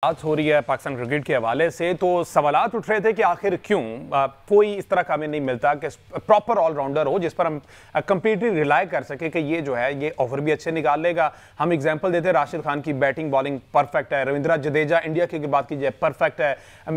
बात हो रही है पाकिस्तान क्रिकेट के हवाले से, तो सवालात उठ रहे थे कि आखिर क्यों कोई इस तरह का हमें नहीं मिलता कि प्रॉपर ऑलराउंडर हो जिस पर हम कंप्लीटली रिलाय कर सके कि ये जो है ये ओवर भी अच्छे निकाल लेगा। हम एग्जांपल देते हैं, राशिद खान की बैटिंग बॉलिंग परफेक्ट है, रविंद्र जडेजा इंडिया की बात कीजिए परफेक्ट है,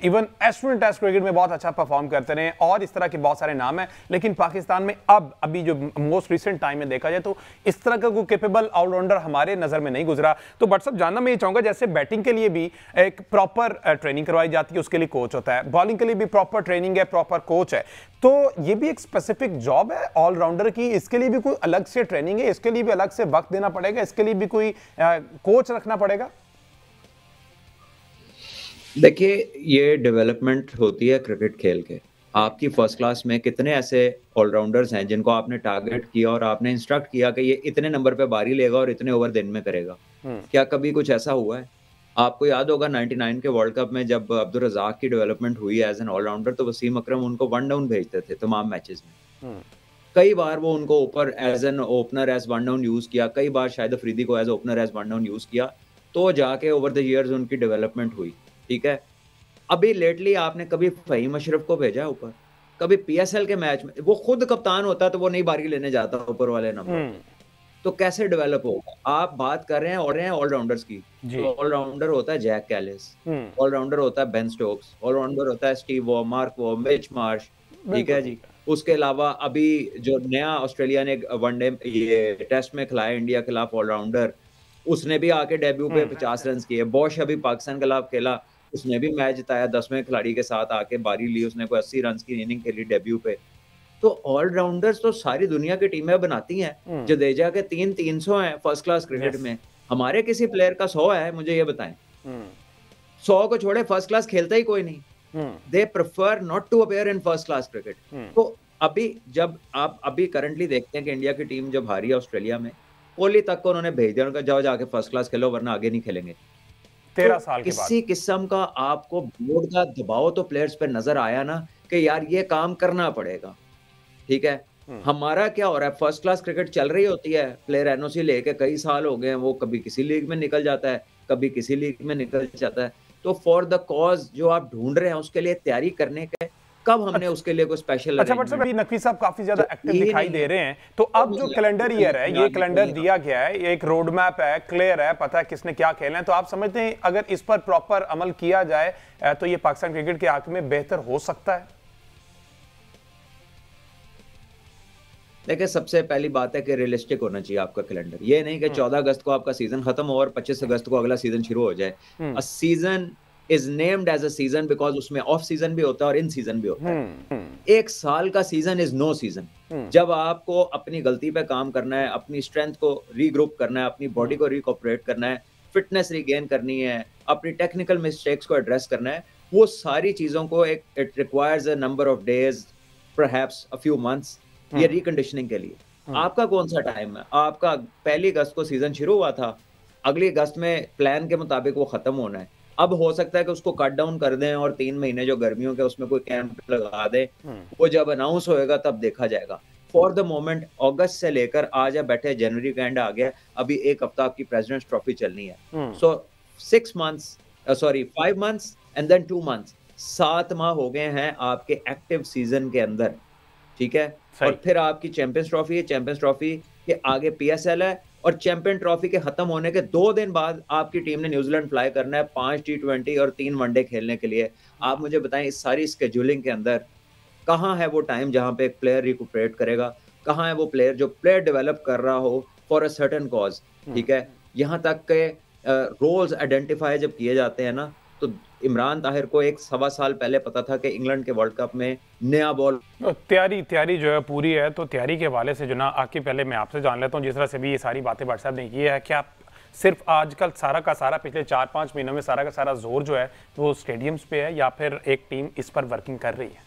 इवन एस्ट्रोन टेस्ट क्रिकेट में बहुत अच्छा परफॉर्म करते रहे और इस तरह के बहुत सारे नाम हैं। लेकिन पाकिस्तान में अभी जो मोस्ट रिसेंट टाइम में देखा जाए तो इस तरह का कोई कैपेबल ऑलराउंडर हमारे नजर में नहीं गुजरा। तो बट साहब जानना मैं ये चाहूंगा, जैसे बैटिंग के लिए भी एक प्रॉपर ट्रेनिंग करवाई जाती है, उसके लिए कोच होता है, बॉलिंग के लिए भी प्रॉपर ट्रेनिंग है, प्रॉपर कोच है, तो ये भी एक स्पेसिफिक जॉब है ऑलराउंडर की, इसके लिए भी कोई अलग से ट्रेनिंग है, इसके लिए भी अलग से वक्त देना पड़ेगा, इसके लिए भी कोई कोच रखना पड़ेगा? देखिए, ये डेवलपमेंट होती है क्रिकेट खेल के। आपकी फर्स्ट क्लास में कितने ऐसे ऑलराउंडर्स हैं जिनको आपने टारगेट किया और आपने इंस्ट्रक्ट किया कि ये इतने नंबर पे बारी लेगा और इतने ओवर दिन में करेगा। क्या कभी कुछ ऐसा हुआ है? आपको याद होगा 99 के वर्ल्ड कप में जब अब्दुल रज़ाक की डेवलपमेंट हुई एज़ एन ऑलराउंडर, तो वसीम अकरम उनको वन डाउन भेजते थे तमाम मैचेस में। कई बार वो उनको ऊपर as an opener as one down use किया, कई बार शाहिद अफरीदी को as opener as one down use किया, तो जाके ओवर द ईयर्स उनकी डेवलपमेंट हुई, ठीक है? अभी लेटली आपने कभी फ़हीम अशरफ को भेजा है ऊपर? कभी पीएसएल के मैच में वो खुद कप्तान होता तो वो नहीं बारी लेने जाता ऊपर वाले नंबर, तो कैसे डेवलप होगा? आप बात कर रहे हैं ऑलराउंडर्स की, तो ऑलराउंडर होता है जैक कैलिस, ऑलराउंडर होता है बेन स्टोक्स, ऑलराउंडर होता है Steve Waugh, mark Waugh, Mitch Marsh, ठीक है जी। उसके अलावा अभी जो नया ऑस्ट्रेलिया ने वनडे ये टेस्ट में खिलाया इंडिया के खिलाफ ऑलराउंडर, उसने भी आके डेब्यू पे 50 रन किए। बॉश अभी पाकिस्तान के खिलाफ खेला, उसने भी मैच जिताया, 10वें खिलाड़ी के साथ आके बारी ली, उसने कोई 80 रन की इनिंग खेली डेब्यू पे। तो ऑलराउंडर्स तो सारी दुनिया की टीमें बनाती हैं। जडेजा के 300 हैं फर्स्ट क्लास क्रिकेट में, हमारे किसी प्लेयर का 100 है, मुझे ये बताएं। 100 को छोड़े फर्स्ट क्लास खेलता ही कोई नहीं। They prefer not to appear in first class cricket. तो अभी जब आप अभी करंटली देखते हैं कि इंडिया की टीम जब हारी है ऑस्ट्रेलिया में, कोहली तक को उन्होंने भेज दिया, उनका जाओ जाके फर्स्ट क्लास खेलो वरना आगे नहीं खेलेंगे। 13 साल के बाद किसी किस्म का आपको बोर्ड का दबाव तो प्लेयर्स पे नजर आया ना कि यार ये काम करना पड़ेगा, ठीक है? हमारा क्या हो रहा है, फर्स्ट क्लास क्रिकेट चल रही होती है, प्लेयर एनओसी लेके कई साल हो गए हैं, वो कभी किसी लीग में निकल जाता है, कभी किसी लीग में निकल जाता है। तो फॉर द कॉज जो आप ढूंढ रहे हैं उसके लिए तैयारी करने के कब हमने उसके लिए कोई स्पेशल अच्छा, बट अभी नकवी साहब काफी ज्यादा एक्टिव दिखाई दे रहे हैं, तो अब जो कैलेंडर ईयर है, ये कैलेंडर दिया गया है, ये एक रोड मैप है, क्लियर है, पता है किसने क्या खेलना है, तो आप समझते हैं अगर इस पर प्रॉपर अमल किया जाए तो ये पाकिस्तान क्रिकेट के हक में बेहतर हो सकता है? देखिए, सबसे पहली बात है कि रियलिस्टिक होना चाहिए आपका कैलेंडर। ये नहीं कि 14 अगस्त को आपका सीजन खत्म हो और 25 अगस्त को अगला सीजन शुरू हो जाए। A season is named as a season because उसमें ऑफ सीजन भी होता है और इन सीजन भी होता है। एक साल का सीजन इज नो सीजन। जब आपको अपनी गलती पे काम करना है, अपनी स्ट्रेंथ को रीग्रुप करना है, अपनी बॉडी को रिकॉपरेट करना है, फिटनेस रिगेन करनी है, अपनी टेक्निकल मिस्टेक्स को एड्रेस करना है, वो सारी चीजों को एक it requires a number of days, perhaps a few months, ये रिकंडीशनिंग के लिए। आपका कौन सा टाइम है? आपका 1 अगस्त को सीजन शुरू हुआ था, अगली अगस्त में प्लान के मुताबिक वो खत्म होना है। अब हो सकता है कि उसको कट डाउन कर दें और 3 महीने जो गर्मियों के उसमें कोई कैंप लगा दें, वो जब अनाउंस होएगा तब देखा जाएगा। फॉर द मोमेंट अगस्त से लेकर आज बैठे जनवरी का एंड आ गया, अभी 1 हफ्ता आपकी प्रेसिडेंट्स ट्रॉफी चलनी है। So 6 months, sorry 5 months and then 2 months, 7 माह हो गए हैं आपके एक्टिव सीजन के अंदर, ठीक है? और फिर आपकी चैंपियंस ट्रॉफी है, चैंपियंस ट्रॉफी के आगे पीएसएल है और चैंपियन ट्रॉफी के खत्म होने के 2 दिन बाद आपकी टीम ने न्यूजीलैंड फ्लाई करना है 5 टी20 और 3 वनडे खेलने के लिए। आप मुझे बताएं, इस सारी स्केड्यूलिंग के अंदर कहाँ है वो टाइम जहाँ पे एक प्लेयर रिकूपरेट करेगा? कहाँ है वो प्लेयर जो प्लेयर डेवलप कर रहा हो फॉर अ सर्टेन कॉज, ठीक है? यहाँ तक के रोल्स आइडेंटिफाई जब किए जाते हैं ना, तो इमरान ताहिर को 1 सवा साल पहले पता था कि इंग्लैंड के वर्ल्ड कप में नया बॉल तैयारी जो है पूरी है। तो तैयारी के हवाले से जो ना आके पहले मैं आपसे जान लेता हूँ, जिस तरह से भी ये सारी बातें भाई साहब ने की है, क्या सिर्फ आजकल सारा का सारा पिछले 4-5 महीनों में सारा का सारा जोर जो है वो स्टेडियम्स पे है या फिर एक टीम इस पर वर्किंग कर रही है?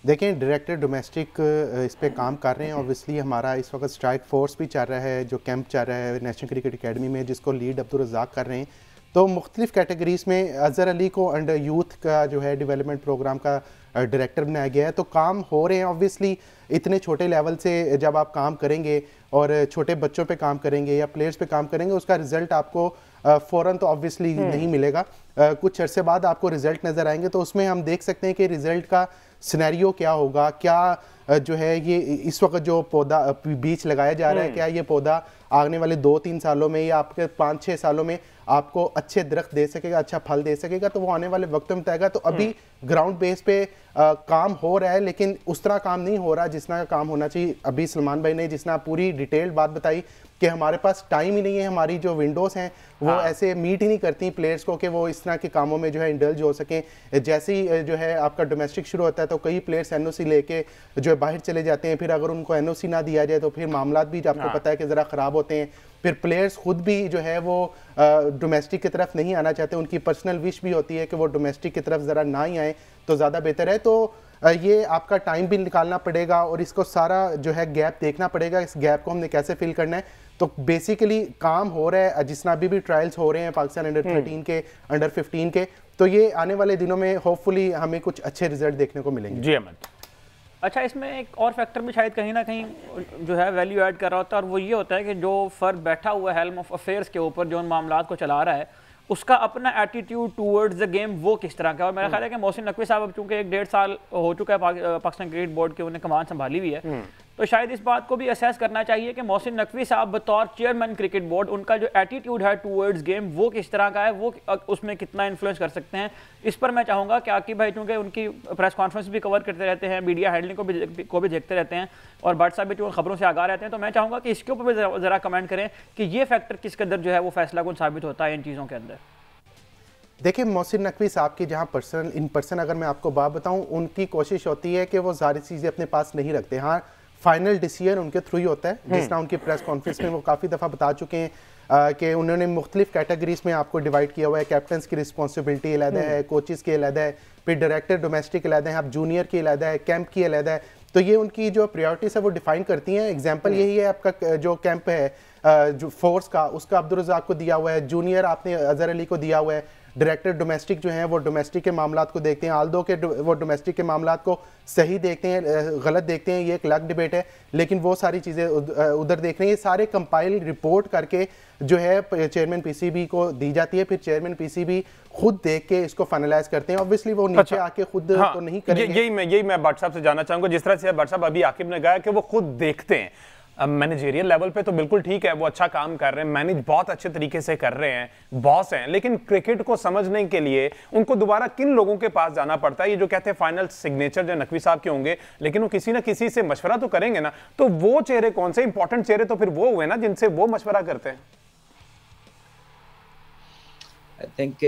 देखें, डायरेक्टर डोमेस्टिक इस पे काम कर रहे हैं। ऑब्वियसली हमारा इस वक्त स्ट्राइक फोर्स भी चल रहा है, जो कैंप चल रहा है नेशनल क्रिकेट अकेडमी में, जिसको लीड अब्दुल रज़ाक कर रहे हैं। तो मुख्तलिफ कैटेगरीज में अज़हर अली को अंडर यूथ का जो है डेवलपमेंट प्रोग्राम का डायरेक्टर बनाया गया है। तो काम हो रहे हैं। ऑब्वियसली इतने छोटे लेवल से जब आप काम करेंगे और छोटे बच्चों पे काम करेंगे या प्लेयर्स पे काम करेंगे, उसका रिजल्ट आपको फ़ौरन तो ऑब्वियसली नहीं मिलेगा। कुछ अरसे बाद आपको रिजल्ट नज़र आएंगे, तो उसमें हम देख सकते हैं कि रिजल्ट का सिनेरियो क्या होगा, क्या जो है ये इस वक्त जो पौधा बीज लगाया जा रहा है, क्या ये पौधा आने वाले 2-3 सालों में या आपके 5-6 सालों में आपको अच्छे दरख्त दे सकेगा, अच्छा फल दे सकेगा, तो वो आने वाले वक्त में बताएगा। तो अभी ग्राउंड बेस पे काम हो रहा है, लेकिन उस तरह काम नहीं हो रहा जिस तरह का काम होना चाहिए। अभी सलमान भाई ने जिस तरह पूरी डिटेल्ड बात बताई कि हमारे पास टाइम ही नहीं है, हमारी जो विंडोज़ हैं वो ऐसे मीट ही नहीं करती प्लेयर्स को कि वो इस तरह के कामों में जो है इंडल्ज हो सकें। जैसे ही जो है आपका डोमेस्टिक शुरू होता है तो कई प्लेयर्स एनओसी लेके जो है बाहर चले जाते हैं, फिर अगर उनको एनओसी ना दिया जाए तो फिर मामला भी आपको पता है कि ज़रा ख़राब होते हैं। फिर प्लेयर्स खुद भी जो है वो डोमेस्टिक की तरफ नहीं आना चाहते, उनकी पर्सनल विश भी होती है कि वो डोमेस्टिक की तरफ ज़रा ना ही आए तो ज़्यादा बेहतर है। तो ये आपका टाइम भी निकालना पड़ेगा और इसको सारा जो है गैप देखना पड़ेगा, इस गैप को हमने कैसे फिल करना है। तो बेसिकली काम हो रहा है, जिस तरह अभी भी ट्रायल्स हो रहे हैं पाकिस्तान अंडर 13 के, अंडर 15 के, तो ये आने वाले दिनों में होपफुली हमें कुछ अच्छे रिजल्ट देखने को मिलेंगे। जी अहमद। अच्छा, इसमें एक और फैक्टर भी शायद कहीं ना कहीं जो है वैल्यू ऐड कर रहा होता है, और वो ये होता है कि जो फ़र्द बैठा हुआ है हेल्म ऑफ अफेयर्स के ऊपर जो उन मामलात को चला रहा है, उसका अपना एटीट्यूड टूवर्ड्स द गेम वो किस तरह का है। और मेरा ख्याल है कि मोहसिन नकवी साहब अब चूंकि 1-1.5 साल हो चुका है पाकिस्तान क्रिकेट बोर्ड के, उन्हें कमान संभाली हुई है, तो शायद इस बात को भी असेस करना चाहिए कि मोहसिन नकवी साहब बतौर चेयरमैन क्रिकेट बोर्ड, उनका जो एटीट्यूड है टूवर्ड्स गेम वो किस तरह का है, वो उसमें कितना इन्फ्लुएंस कर सकते हैं। इस पर मैं चाहूँगा कि आकिब भाई, चूँकि उनकी प्रेस कॉन्फ्रेंस भी कवर करते रहते हैं, मीडिया हैंडलिंग को भी देखते रहते हैं, और भट्ट साहब भी चूँकि खबरों से आगाह रहते हैं, तो मैं चाहूँगा कि इसके ऊपर भी ज़रा कमेंट करें कि ये फैक्टर किस कदर जो है वो फैसला कुन साबित होता है इन चीज़ों के अंदर। देखिए, मोहसिन नकवी साहब की जहाँ इन पर्सन अगर मैं आपको बात बताऊँ, उनकी कोशिश होती है कि वो सारी चीज़ें अपने पास नहीं रखते। हाँ, फाइनल डिसीजन उनके थ्रू ही होता है, जिस तरह उनकी प्रेस कॉन्फ्रेंस में वो काफ़ी दफ़ा बता चुके हैं कि उन्होंने मुख्तलिफ कैटेगरीज में आपको डिवाइड किया हुआ है। कैप्टन्स की रिस्पॉन्सिबिलिटी अलग है, कोचेस की अलग है, फिर डायरेक्टर डोमेस्टिक अलग है, आप जूनियर की अलग है, कैंप की अलग है। तो ये उनकी जो प्रायोरिटीज है वो डिफाइन करती हैं। एग्जाम्पल यही है, आपका जो कैंप है जो फोर्स का, उसका अब्दुल रज़ाक को दिया हुआ है, जूनियर आपने अजहर अली को दिया हुआ है। डायरेक्टर डोमेस्टिक जो हैं वो डोमेस्टिक के मामलात को देखते हैं, आल्दो के वो डोमेस्टिक के मामलात को सही देखते हैं, गलत देखते हैं, ये एक अलग डिबेट है, लेकिन वो सारी चीज़ें उधर देख रहे हैं। ये सारे कंपाइल रिपोर्ट करके जो है चेयरमैन पीसीबी को दी जाती है, फिर चेयरमैन पीसीबी खुद देख के इसको फाइनलाइज करते हैं। ऑब्वियसली वो नीचे आके खुद तो नहीं करेंगे। यही मैं भट्ट साहब से जानना चाहूंगा, जिस तरह से भट्ट साहब अभी आकिब ने कहा कि वो खुद देखते हैं। मैनेजरियल लेवल पे तो बिल्कुल ठीक है, वो अच्छा काम कर रहे हैं, मैनेज बहुत अच्छे तरीके से कर रहे हैं, बॉस हैं, लेकिन क्रिकेट को समझने के लिए उनको दोबारा किन लोगों के पास जाना पड़ता है? ये जो कहते हैं फाइनल सिग्नेचर जो नकवी साहब के होंगे, लेकिन वो किसी ना किसी से मशवरा तो करेंगे ना, तो वो चेहरे कौन से इंपॉर्टेंट चेहरे तो फिर वो हुए ना जिनसे वो मशवरा करते हैं। I think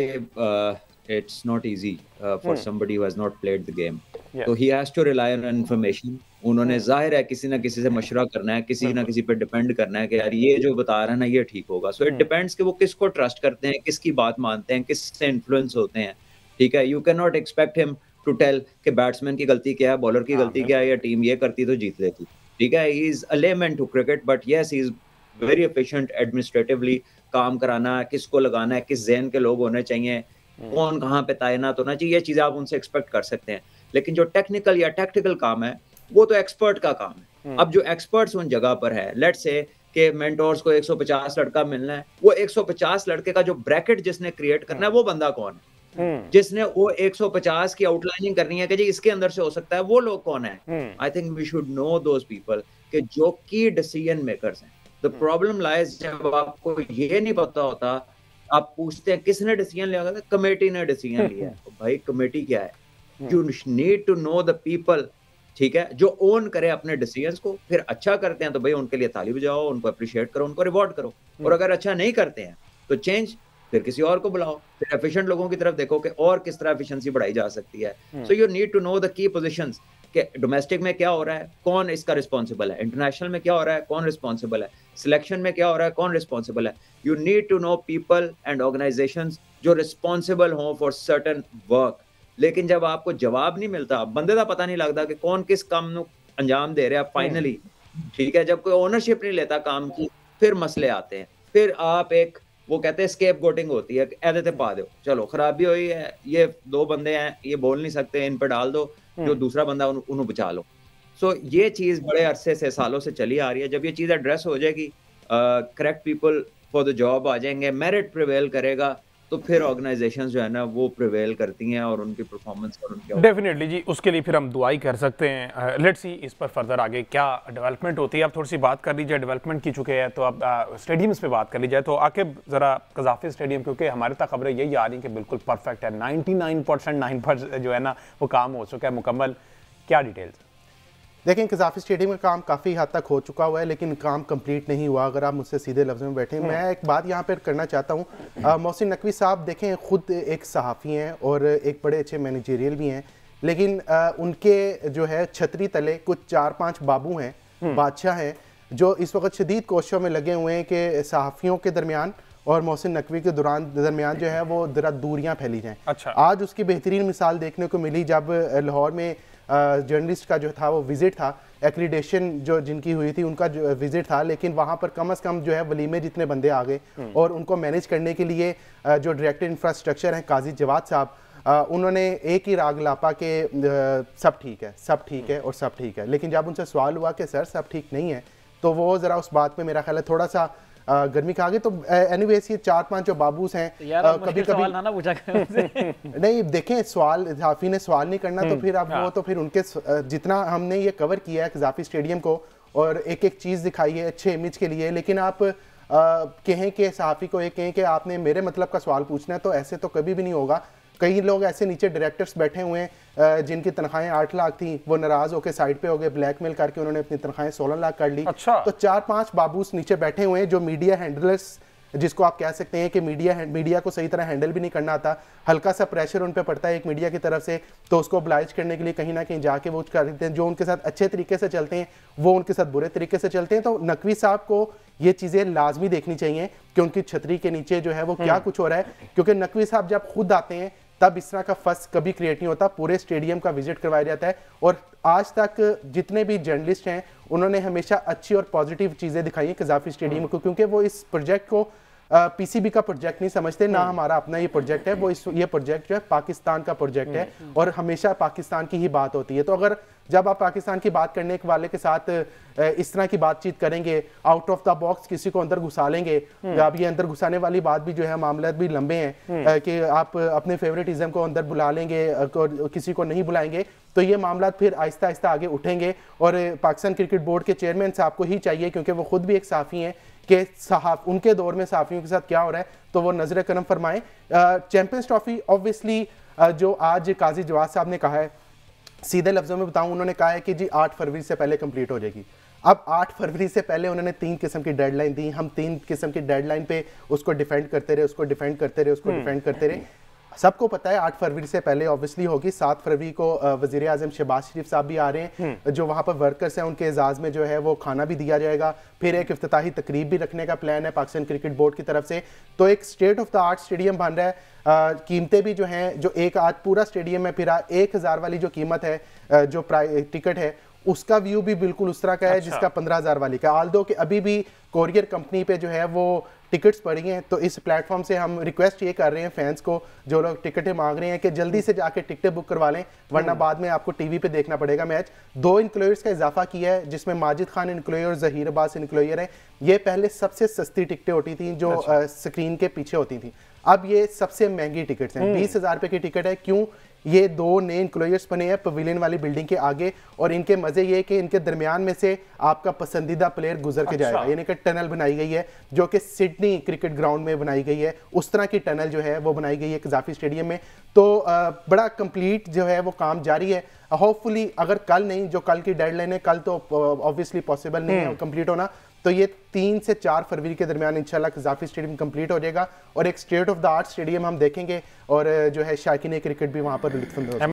it's not easy for somebody who has not played the game. So he has to rely on information. उन्होंने जाहिर है किसी ना किसी से मशवरा करना है, किसी ना किसी पे डिपेंड करना है कि यार ये जो बता रहा है ना ये ठीक होगा। सो इट डिपेंड्स कि वो किसको ट्रस्ट करते हैं, किसकी बात मानते हैं, किससे इन्फ्लुएंस होते हैं। ठीक है, you can not expect him to tell कि बैट्समैन की गलती क्या है, बॉलर की गलती क्या है, या टीम ये करती तो जीत लेती। ठीक है, he is a layman to cricket, but yes he is very efficient administratively. काम कराना, किसको लगाना है, किस ज़हन के लोग होने चाहिए, कौन कहाँ पे तैनात होना चाहिए, ये चीज़ें आप उनसे एक्सपेक्ट कर सकते हैं। लेकिन जो टेक्निकल या टैक्टिकल काम है वो तो एक्सपर्ट का काम है। अब जो एक्सपर्ट्स उन जगह पर है, लेट्स से कि मेंटोर्स को 150 लड़का मिलना है, वो 150 लड़के का जो ब्रैकेट जिसने क्रिएट करना है वो बंदा कौन है, जिसने वो 150 की आउटलाइनिंग करनी है कि जी इसके अंदर से हो सकता है, वो लोग कौन है। I think we should know those people कि जो की डिसीजन मेकर्स हैं। द प्रॉब्लम लाइज जब आपको ये नहीं पता होता, आप पूछते हैं किसने डिसीजन लिया, कमेटी ने डिसीजन लिया है। तो भाई कमेटी क्या है? You need to know the people, ठीक है, जो ओन करे अपने डिसीजंस को। फिर अच्छा करते हैं तो भाई उनके लिए ताली बजाओ, उनको अप्रिशिएट करो, उनको रिवॉर्ड करो। और अगर अच्छा नहीं करते हैं तो चेंज, फिर किसी और को बुलाओ, फिर एफिशिएंट लोगों की तरफ देखो कि और किस तरह एफिशिएंसी बढ़ाई जा सकती है। So you need to know the key positions कि डोमेस्टिक में क्या हो रहा है, कौन इसका रिस्पॉन्सिबल है, इंटरनेशनल में क्या हो रहा है, कौन रिस्पॉन्सिबल है, सिलेक्शन में क्या हो रहा है, कौन रिस्पॉन्सिबल है। You need to know people and organisations जो रिस्पॉन्सिबल हों फॉर सर्टेन वर्क। लेकिन जब आपको जवाब नहीं मिलता, बंदे का पता नहीं लगता कि कौन किस काम को अंजाम दे रहा है फाइनली, ठीक है, जब कोई ओनरशिप नहीं लेता काम की, फिर मसले आते हैं। फिर आप एक वो कहते हैं स्केप गोटिंग होती है, ऐसे पा दो, चलो खराबी हुई है, ये दो बंदे हैं, ये बोल नहीं सकते, इन पर डाल दो, जो दूसरा बंदा उन्हें बचा लो। सो ये चीज बड़े अरसे से, सालों से चली आ रही है। जब ये चीज एड्रेस हो जाएगी, correct people for the job आ जाएंगे, मेरिट प्रिवेल करेगा, तो फिर ऑर्गेनाइजेशंस जो है ना वो प्रिवेल करती हैं और उनकी परफॉर्मेंस और उनके डेफिनेटली जी, उसके लिए फिर हम दुआई कर सकते हैं। लेट्स सी इस पर फर्दर आगे क्या डेवलपमेंट होती है। अब थोड़ी सी बात कर लीजिए डेवलपमेंट की चुके हैं, तो अब स्टेडियम्स पे बात कर ली जाए। तो आकिब ज़रा कज़ाफ़ी स्टेडियम, क्योंकि हमारे तक खबरें यही आ रही हैं कि बिल्कुल परफेक्ट है, 99% जो है ना वो काम हो चुका है मुकम्मल, क्या डिटेल्स? देखें, कज़ाफ़ी स्टेडियम का काम काफ़ी हद तक हो चुका हुआ है, लेकिन काम कंप्लीट नहीं हुआ। अगर आप मुझसे सीधे लफ्ज़ में बैठे, मैं एक बात यहाँ पर करना चाहता हूँ। मोहसिन नकवी साहब देखें, खुद एक सहाफ़ी हैं और एक बड़े अच्छे मैनेजरियल भी हैं, लेकिन उनके जो है छतरी तले कुछ 4-5 बाबू हैं, बादशाह हैं, जो इस वक्त शदीद कोशिशों में लगे हुए हैं कि सहाफ़ियों के दरमियान और मोहसिन नकवी के दरमियान जो है वो ज़रा दूरियाँ फैली जाएँ। अच्छा। आज उसकी बेहतरीन मिसाल देखने को मिली जब लाहौर में जर्नलिस्ट का जो था वो विजिट था, एक्रीडेशन जो जिनकी हुई थी उनका जो विजिट था, लेकिन वहाँ पर कम से कम जो है वलीमे जितने बंदे आ गए और उनको मैनेज करने के लिए जो डायरेक्टर इंफ्रास्ट्रक्चर हैं काजी जवाद साहब, उन्होंने एक ही राग लापा के सब ठीक है, सब ठीक है और सब ठीक है। लेकिन जब उनसे सवाल हुआ कि सर सब ठीक नहीं है, तो वो ज़रा उस बात में मेरा ख्याल है थोड़ा सा गर्मी खा गए। तो एनीवेज ये 4-5 जो बाबूस हैं, कभी कभी ना पूछा नहीं, देखें सवाल हाफी ने सवाल नहीं करना, तो फिर अब वो तो फिर उनके जितना हमने ये कवर किया है कज़ाफ़ी स्टेडियम को और एक एक चीज़ दिखाई है अच्छे इमेज के लिए, लेकिन आप कहें कि सहाफ़ी को एक कहें कि आपने मेरे मतलब का सवाल पूछना है, तो ऐसे तो कभी भी नहीं होगा। कई लोग ऐसे नीचे डायरेक्टर्स बैठे हुए हैं जिनकी तनख्वाहें 8 लाख थी, वो नाराज होकर साइड पे हो गए, ब्लैकमेल करके उन्होंने अपनी तनख्वाहें 16 लाख कर ली। अच्छा। तो 4-5 बाबूस नीचे बैठे हुए हैं जो मीडिया हैंडलर्स, जिसको आप कह सकते हैं कि मीडिया को सही तरह हैंडल भी नहीं करना आता, हल्का सा प्रेशर उन पे पड़ता है एक मीडिया की तरफ से, तो उसको ऑब्लाइज करने के लिए कहीं ना कहीं जाके वो कर देते हैं। जो उनके साथ अच्छे तरीके से चलते हैं वो उनके साथ बुरे तरीके से चलते हैं। तो नकवी साहब को ये चीज़ें लाजमी देखनी चाहिए कि उनकी छतरी के नीचे जो है वो क्या कुछ हो रहा है, क्योंकि नकवी साहब जब खुद आते हैं तब इस तरह का फस कभी क्रिएट नहीं होता, पूरे स्टेडियम का विजिट करवाया जाता है। और आज तक जितने भी जर्नलिस्ट हैं उन्होंने हमेशा अच्छी और पॉजिटिव चीज़ें दिखाई हैं कज़ाफ़ी स्टेडियम को, क्योंकि वो इस प्रोजेक्ट को पीसीबी का प्रोजेक्ट नहीं समझते, ना हमारा अपना ये प्रोजेक्ट है, वो ये प्रोजेक्ट जो है पाकिस्तान का प्रोजेक्ट है और हमेशा पाकिस्तान की ही बात होती है। तो अगर जब आप पाकिस्तान की बात करने वाले के साथ इस तरह की बातचीत करेंगे, आउट ऑफ द बॉक्स किसी को अंदर घुसा लेंगे, अब ये अंदर घुसाने वाली बात भी जो है मामला भी लंबे हैं कि आप अपने फेवरेटिज्म को अंदर बुला लेंगे और किसी को नहीं बुलाएंगे, तो ये मामला फिर आहिस्ता आहिस्ता आगे उठेंगे। और पाकिस्तान क्रिकेट बोर्ड के चेयरमैन साहब को ही चाहिए, क्योंकि वो खुद भी एक सहाफ़ी हैं, कि उनके दौर में सहाफ़ियों के साथ क्या हो रहा है तो वो नजर करम फरमाएं। चैंपियंस ट्रॉफी ऑब्वियसली जो आज काजी जवाद साहब ने कहा है, सीधे लफ्जों में बताऊं, उन्होंने कहा है कि जी 8 फरवरी से पहले कंप्लीट हो जाएगी। अब 8 फरवरी से पहले उन्होंने 3 किस्म की डेडलाइन दी, हम 3 किस्म की डेडलाइन पे उसको डिफेंड करते रहे, उसको डिफेंड करते रहे, उसको डिफेंड करते रहे। सबको पता है 8 फरवरी से पहले ऑब्वियसली होगी। 7 फरवरी को वज़ीर आज़म शहबाज शरीफ साहब भी आ रहे हैं, जो वहाँ पर वर्कर्स हैं उनके एजाज़ में जो है वो खाना भी दिया जाएगा। फिर एक इफ्तिताही तकरीब भी रखने का प्लान है पाकिस्तान क्रिकेट बोर्ड की तरफ से। तो एक state of the art stadium बन रहा है। कीमतें भी जो हैं, जो एक आज पूरा स्टेडियम में फिरा 1000 वाली जो कीमत है, जो टिकट है, उसका व्यू भी बिल्कुल उस तरह का है जिसका 15,000 वाली का। आल्दो कि अभी भी कोरियर कंपनी पे जो है वो टिकट्स पड़ी हैं, तो इस प्लेटफॉर्म से हम रिक्वेस्ट ये कर रहे हैं फैंस को, जो लोग टिकटें मांग रहे हैं, कि जल्दी से जाके टिकटें बुक करवा लें, वरना बाद में आपको टीवी पे देखना पड़ेगा मैच। 2 इनक्लोयर्स का इजाफा किया है, जिसमें माजिद खान इनक्लोयर, जहीर अब्बास इनक्लोयर है। ये पहले सबसे सस्ती टिकटें होती थी जो स्क्रीन के पीछे होती थी, अब ये सबसे महंगी टिकट्स हैं। 20,000 रुपए की टिकट है। क्यों? ये 2 नए इनक्लोयर्स बने हैं पवेलियन वाली बिल्डिंग के आगे, और इनके मजे ये कि इनके दरमियान में से आपका पसंदीदा प्लेयर गुजर के जाएगा। यानी कि टनल बनाई गई है जो कि सिडनी क्रिकेट ग्राउंड में बनाई गई है, उस तरह की टनल जो है वो बनाई गई है कज़ाफ़ी स्टेडियम में। तो बड़ा कंप्लीट जो है वो काम जारी है। होपफुली अगर कल नहीं, जो कल की डेडलाइन है, कल तो ऑब्वियसली पॉसिबल नहीं है कंप्लीट होना, तो ये 3 से 4 फरवरी के दरमियान इंशाल्लाह कज़ाफ़ी स्टेडियम कंप्लीट हो जाएगा और एक state of the art stadium हम देखेंगे, और जो है शायकीन क्रिकेट भी वहाँ पर लुत्फ़